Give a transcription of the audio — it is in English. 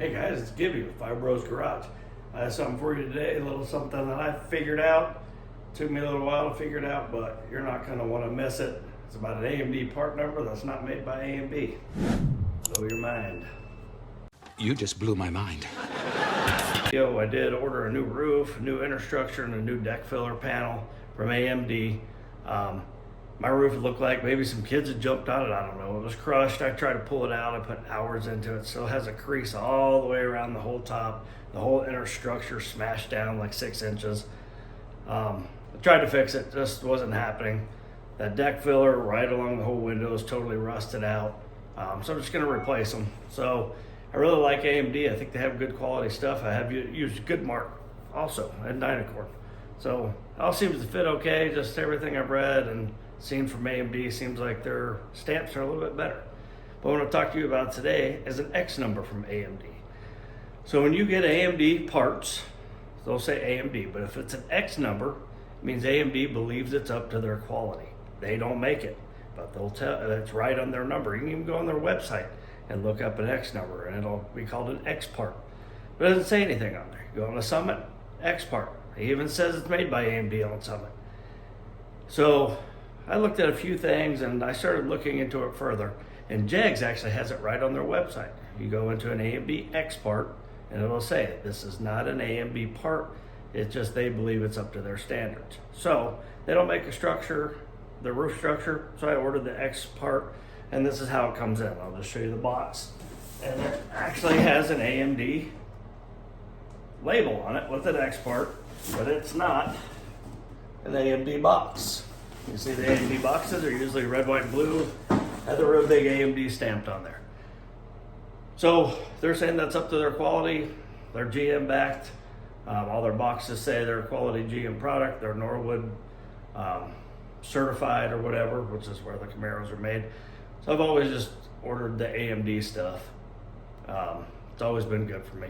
Hey guys, it's Gibby with Five Bros Garage. I have something for you today, a little something that I figured out. Took me a little while to figure it out, but you're not going to want to miss it. It's about an AMD part number that's not made by AMD. Blow your mind. You just blew my mind. I did order a new roof, new inner structure, and a new deck filler panel from AMD. My roof looked like maybe some kids had jumped on it. I don't know. It was crushed. I tried to pull it out. I put hours into it. Still has a crease all the way around the whole top. The whole inner structure smashed down like 6 inches. I tried to fix it. Just wasn't happening. That deck filler right along the whole window is totally rusted out. So I'm just going to replace them. So I really like AMD. I think they have good quality stuff. I have used Goodmark also and Dynacorn. So it all seems to fit okay. Just everything I've read and seen from AMD seems like their stamps are a little bit better. But what I want to talk to you about today is an X number from AMD. So when you get AMD parts, they'll say AMD, but if it's an X number, it means AMD believes it's up to their quality. They don't make it, but they'll tell it's right on their number. You can even go on their website and look up an X number and it'll be called an X part. But it doesn't say anything on there. You go on the Summit, X part. It even says it's made by AMD on Summit. So I looked at a few things and I started looking into it further. And JEGS actually has it right on their website. You go into an AMD X part and it'll say this is not an AMD part. It's just they believe it's up to their standards. So they don't make a structure, the roof structure. So I ordered the X part and this is how it comes in. I'll just show you the box. And it actually has an AMD label on it with an X part, but it's not an AMD box. You see the AMD boxes are usually red, white, and blue. Have the real big AMD stamped on there. So they're saying that's up to their quality. They're GM backed. All their boxes say they're a quality GM product. They're Norwood certified or whatever, which is where the Camaros are made. So I've always just ordered the AMD stuff. It's always been good for me.